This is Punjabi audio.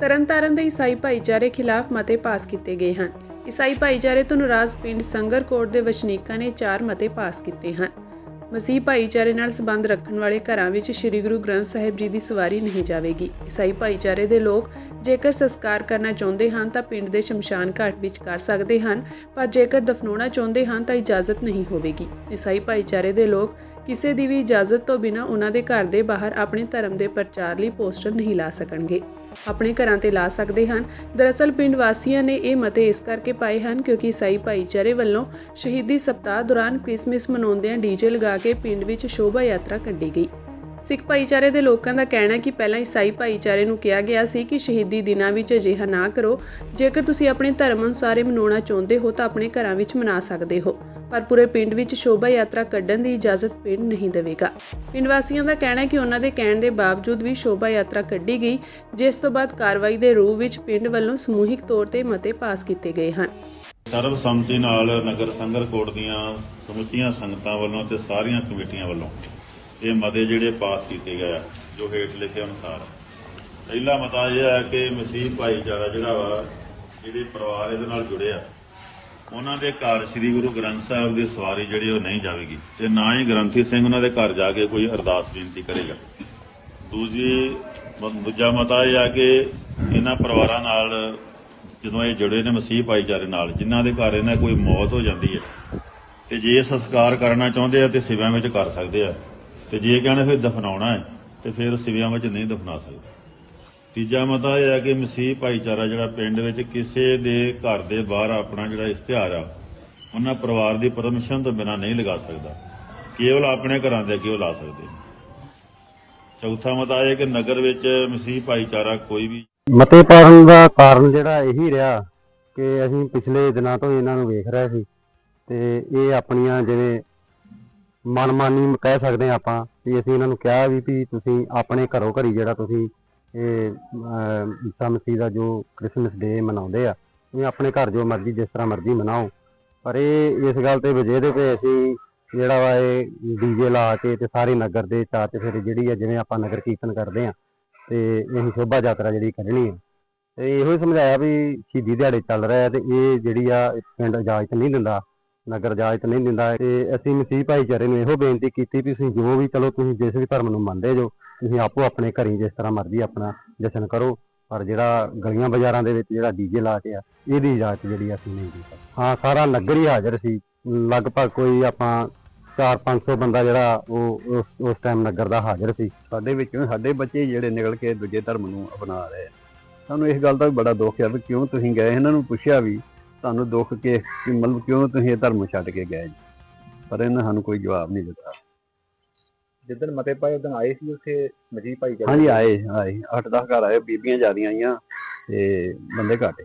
ਤਰਨਤਾਰਨ ਦੇ ਈਸਾਈ ਭਾਈਚਾਰੇ ਖਿਲਾਫ ਮਤੇ ਪਾਸ ਕੀਤੇ ਗਏ ਹਨ। ਈਸਾਈ ਭਾਈਚਾਰੇ ਤੋਂ ਨਾਰਾਜ਼ ਪਿੰਡ ਸੰਗਰਕੋਟ ਦੇ ਵਸਨੀਕਾਂ ਨੇ 4 ਮਤੇ ਪਾਸ ਕੀਤੇ ਹਨ। ਮਸੀਹ ਭਾਈਚਾਰੇ ਨਾਲ ਸੰਬੰਧ ਰੱਖਣ ਵਾਲੇ ਘਰਾਂ ਵਿੱਚ ਸ੍ਰੀ ਗੁਰੂ ਗ੍ਰੰਥ ਸਾਹਿਬ ਜੀ ਦੀ ਸਵਾਰੀ ਨਹੀਂ ਜਾਵੇਗੀ। ਈਸਾਈ ਭਾਈਚਾਰੇ ਦੇ ਲੋਕ ਜੇਕਰ ਸੰਸਕਾਰ ਕਰਨਾ ਚਾਹੁੰਦੇ ਹਨ ਤਾਂ ਪਿੰਡ ਦੇ ਸ਼ਮਸ਼ਾਨ ਘਾਟ ਵਿੱਚ ਕਰ ਸਕਦੇ ਹਨ, ਪਰ ਜੇਕਰ ਦਫਨਾਉਣਾ ਚਾਹੁੰਦੇ ਹਨ ਤਾਂ ਇਜਾਜ਼ਤ ਨਹੀਂ ਹੋਵੇਗੀ। ਈਸਾਈ ਭਾਈਚਾਰੇ ਦੇ ਲੋਕ ਕਿਸੇ ਦੀ ਵੀ ਇਜਾਜ਼ਤ ਤੋਂ ਬਿਨਾਂ ਉਹਨਾਂ ਦੇ ਘਰ ਦੇ ਬਾਹਰ ਆਪਣੇ ਧਰਮ ਦੇ ਪ੍ਰਚਾਰ ਲਈ ਪੋਸਟਰ ਨਹੀਂ ਲਾ ਸਕਣਗੇ। ਆਪਣੇ ਘਰਾਂ ਤੇ ਲਾ ਸਕਦੇ ਹਨ। ਦਰਅਸਲ ਪਿੰਡ ਵਾਸੀਆਂ ਨੇ ਇਹ ਮਤੇ ਇਸ ਕਰਕੇ ਪਾਏ ਹਨ ਕਿਉਂਕਿ ਈਸਾਈ ਭਾਈਚਾਰੇ ਵੱਲੋਂ ਸ਼ਹੀਦੀ ਸਪਤਾਹ ਦੌਰਾਨ ਕ੍ਰਿਸਮਸ ਮਨਾਉਂਦਿਆਂ ਡੀਜੇ ਲਗਾ ਕੇ ਪਿੰਡ ਵਿੱਚ ਸ਼ੋਭਾ ਯਾਤਰਾ ਕੱਢੀ ਗਈ। ਸਿੱਖ ਭਾਈਚਾਰੇ ਦੇ ਲੋਕਾਂ ਦਾ ਕਹਿਣਾ ਹੈ ਕਿ ਪਹਿਲਾਂ ਈਸਾਈ ਭਾਈਚਾਰੇ ਨੂੰ ਕਿਹਾ ਗਿਆ ਸੀ ਕਿ ਸ਼ਹੀਦੀ ਦਿਨਾਂ ਵਿੱਚ ਅਜਿਹਾ ਨਾ ਕਰੋ। ਜੇਕਰ ਤੁਸੀਂ ਆਪਣੇ ਧਰਮ ਅਨੁਸਾਰ ਮਨਾਉਣਾ ਚਾਹੁੰਦੇ ਹੋ ਤਾਂ ਆਪਣੇ ਘਰਾਂ ਵਿੱਚ ਮਨਾ ਸਕਦੇ ਹੋ, ਪਰ ਪੂਰੇ ਪਿੰਡ ਵਿੱਚ ਸ਼ੋਭਾ ਯਾਤਰਾ ਕੱਢਣ ਦੀ ਇਜਾਜ਼ਤ ਪਿੰਡ ਨਹੀਂ ਦੇਵੇਗਾ। ਪਿੰਡ ਵਾਸੀਆਂ ਦਾ ਕਹਿਣਾ ਹੈ ਕਿ ਉਹਨਾਂ ਦੇ ਕਹਿਣ ਦੇ ਬਾਵਜੂਦ ਵੀ ਸ਼ੋਭਾ ਯਾਤਰਾ ਕੱਢੀ ਗਈ, ਜਿਸ ਤੋਂ ਬਾਅਦ ਕਾਰਵਾਈ ਦੇ ਰੂਪ ਵਿੱਚ ਪਿੰਡ ਵੱਲੋਂ ਸਮੂਹਿਕ ਤੌਰ ਤੇ ਮਤੇ ਪਾਸ ਕੀਤੇ ਗਏ ਹਨ। ਸਰਬਸੰਮਤੀ ਨਾਲ ਨਗਰ ਸੰਗਰਕੋਟ ਦੀਆਂ ਸਮੁੱਚੀਆਂ ਸੰਗਤਾਂ ਵੱਲੋਂ ਤੇ ਸਾਰੀਆਂ ਕਮੇਟੀਆਂ ਵੱਲੋਂ ਇਹ ਮਤੇ ਜਿਹੜੇ ਪਾਸ ਕੀਤੇ ਗਏ ਆ, ਜੋ ਹੇਠ ਲਿਖੇ ਅਨੁਸਾਰ। ਪਹਿਲਾ ਮਤਾ ਇਹ ਹੈ ਕਿ ਮਸੀਹ ਭਾਈਚਾਰਾ ਜਿਹੜਾ ਵਾ, ਜਿਹੜੇ ਪਰਿਵਾਰ ਇਹਦੇ ਨਾਲ ਜੁੜੇ ਆ, ਉਹਨਾਂ ਦੇ ਘਰ ਸ੍ਰੀ ਗੁਰੂ ਗ੍ਰੰਥ ਸਾਹਿਬ ਦੀ ਸਵਾਰੀ ਜਿਹੜੀ ਉਹ ਨਹੀਂ ਜਾਵੇਗੀ ਤੇ ਨਾ ਹੀ ਗ੍ਰੰਥੀ ਸਿੰਘ ਉਹਨਾਂ ਦੇ ਘਰ ਜਾ ਕੇ ਕੋਈ ਅਰਦਾਸ ਬੇਨਤੀ ਕਰੇਗਾ। ਦੂਜਾ ਮਤਾ ਇਹ ਆ ਕਿ ਇਹਨਾਂ ਪਰਿਵਾਰਾਂ ਨਾਲ ਜਦੋਂ ਇਹ ਜੁੜੇ ਨੇ ਮਸੀਹ ਭਾਈਚਾਰੇ ਨਾਲ, ਜਿਨ੍ਹਾਂ ਦੇ ਘਰ ਇਹਨਾਂ ਕੋਈ ਮੌਤ ਹੋ ਜਾਂਦੀ ਹੈ ਤੇ ਜੇ ਸੰਸਕਾਰ ਕਰਨਾ ਚਾਹੁੰਦੇ ਆ ਤੇ ਸਿਵਿਆਂ ਵਿੱਚ ਕਰ ਸਕਦੇ ਆ, ਤੇ ਜੇ ਕਹਿੰਦੇ ਫਿਰ ਦਫਨਾਉਣਾ ਹੈ ਤੇ ਫਿਰ ਸਿਵਿਆਂ ਵਿੱਚ ਨਹੀਂ ਦਫਨਾ ਸਕਦੇ। ਤੀਜਾ ਮਤਾ ਇਹ ਹੈ ਕਿ ਮਸੀਹ ਭਾਈਚਾਰਾ ਜਿਹੜਾ ਪਿੰਡ ਵਿੱਚ ਕਿਸੇ ਦੇ ਘਰ ਦੇ ਬਾਹਰ ਆਪਣਾ ਜਿਹੜਾ ਇਸ਼ਤਿਹਾਰ ਆ, ਉਹਨਾਂ ਪਰਿਵਾਰ ਦੀ ਪਰਮਿਸ਼ਨ ਤੋਂ ਬਿਨਾਂ ਨਹੀਂ ਲਗਾ ਸਕਦਾ, ਕੇਵਲ ਆਪਣੇ ਘਰਾਂ ਦੇ ਅੱਗੇ ਉਹ ਲਾ ਸਕਦੇ। ਚੌਥਾ ਮਤਾ ਇਹ ਕਿ ਨਗਰ ਵਿੱਚ ਮਸੀਹ ਭਾਈਚਾਰਾ ਕੋਈ ਵੀ ਮਤੇ ਪਾਉਣ ਦਾ ਕਾਰਨ ਜਿਹੜਾ ਇਹੀ ਰਿਹਾ ਕਿ ਅਸੀਂ ਪਿਛਲੇ ਦਿਨਾਂ ਤੋਂ ਇਹਨਾਂ ਨੂੰ ਵੇਖ ਰਹੇ ਸੀ ਤੇ ਇਹ ਆਪਣੀਆਂ ਜਿਵੇਂ ਮਨਮਾਨੀ ਕਹਿ ਸਕਦੇ ਹਾਂ ਆਪਾਂ ਵੀ ਅਸੀਂ ਇਹਨਾਂ ਨੂੰ ਕਿਹਾ ਵੀ ਤੁਸੀਂ ਆਪਣੇ ਘਰੋਂ ਘਰੀ ਜਿਹੜਾ ਤੁਸੀਂ ਇਹ ਈਸਾ ਮਸੀਹ ਦਾ ਜੋ ਕ੍ਰਿਸਮਸ ਡੇ ਮਨਾਉਂਦੇ ਆ, ਤੁਸੀਂ ਆਪਣੇ ਘਰ ਜੋ ਮਰਜ਼ੀ ਜਿਸ ਤਰ੍ਹਾਂ ਮਰਜ਼ੀ ਮਨਾਓ, ਪਰ ਇਹ ਇਸ ਗੱਲ ਤੇ ਵਜੇਦੇ ਪਏ ਅਸੀਂ ਜਿਹੜਾ ਵਾ ਇਹ ਡੀਜੇ ਲਾ ਕੇ ਤੇ ਸਾਰੇ ਨਗਰ ਦੇ ਚਾਰ ਚੁਫੇਰੇ ਜਿਹੜੀ ਆ, ਜਿਵੇਂ ਆਪਾਂ ਨਗਰ ਕੀਰਤਨ ਕਰਦੇ ਆ ਤੇ ਅਸੀਂ ਸ਼ੋਭਾ ਯਾਤਰਾ ਜਿਹੜੀ ਕੱਢਣੀ ਹੈ ਤੇ ਇਹੋ ਹੀ ਸਮਝਾਇਆ ਵੀ ਸ਼ਹੀਦੀ ਦਿਹਾੜੇ ਚੱਲ ਰਿਹਾ ਤੇ ਇਹ ਜਿਹੜੀ ਆ ਪਿੰਡ ਇਜਾਜ਼ਤ ਨਹੀਂ ਦਿੰਦਾ, ਨਗਰ ਇਜਾਜ਼ਤ ਨਹੀਂ ਦਿੰਦਾ। ਤੇ ਅਸੀਂ ਮਸੀਹ ਭਾਈਚਾਰੇ ਨੂੰ ਇਹੋ ਬੇਨਤੀ ਕੀਤੀ ਵੀ ਤੁਸੀਂ ਜੋ ਵੀ, ਚਲੋ ਤੁਸੀਂ ਜਿਸ ਵੀ ਧਰਮ ਨੂੰ ਮੰਨਦੇ ਜੋ, ਤੁਸੀਂ ਆਪੋ ਆਪਣੇ ਘਰੀ ਜਿਸ ਤਰ੍ਹਾਂ ਮਰਜ਼ੀ ਆਪਣਾ ਜਸ਼ਨ ਕਰੋ, ਪਰ ਜਿਹੜਾ ਗਲੀਆਂ ਬਾਜ਼ਾਰਾਂ ਦੇ ਵਿੱਚ ਜਿਹੜਾ ਡੀਜੇ ਲਾ ਕੇ ਆ, ਇਹਦੀ ਇਜਾਜ਼ਤ ਜਿਹੜੀ ਅਸੀਂ ਨਹੀਂ ਦੇ ਸਕਦੇ। ਹਾਂ, ਸਾਰਾ ਨਗਰ ਹੀ ਹਾਜ਼ਰ ਸੀ, ਲਗਭਗ ਕੋਈ ਆਪਾਂ 400-500 ਬੰਦਾ ਜਿਹੜਾ ਉਹ ਉਸ ਟਾਈਮ ਨਗਰ ਦਾ ਹਾਜ਼ਰ ਸੀ। ਸਾਡੇ ਵਿੱਚੋਂ ਸਾਡੇ ਬੱਚੇ ਜਿਹੜੇ ਨਿਕਲ ਕੇ ਦੂਜੇ ਧਰਮ ਨੂੰ ਅਪਣਾ ਰਹੇ ਆ, ਸਾਨੂੰ ਇਸ ਗੱਲ ਦਾ ਵੀ ਬੜਾ ਦੁੱਖ ਹੈ ਵੀ ਕਿਉਂ ਤੁਸੀਂ ਗਏ। ਇਹਨਾਂ ਨੂੰ ਪੁੱਛਿਆ ਵੀ ਤੁਹਾਨੂੰ ਦੁੱਖ ਕਿ ਮਤਲਬ ਕਿਉਂ ਤੁਸੀਂ ਇਹ ਧਰਮ ਛੱਡ ਕੇ ਗਏ ਜੀ, ਪਰ ਇਹਨਾਂ ਸਾਨੂੰ ਕੋਈ ਜਵਾਬ ਨਹੀਂ ਦਿੱਤਾ। ਜਿੱਦਣ ਮਤੇ ਪਾਏ ਉਦੋਂ ਆਏ ਸੀ ਉੱਥੇ ਮਸੀਹ ਭਾਈਚਾਰੇ? ਹਾਂਜੀ, ਆਏ 8-10 ਘਰ ਆਏ, ਬੀਬੀਆਂ ਜ਼ਿਆਦੀਆਂ ਆਈਆਂ ਤੇ ਬੰਦੇ ਘੱਟ।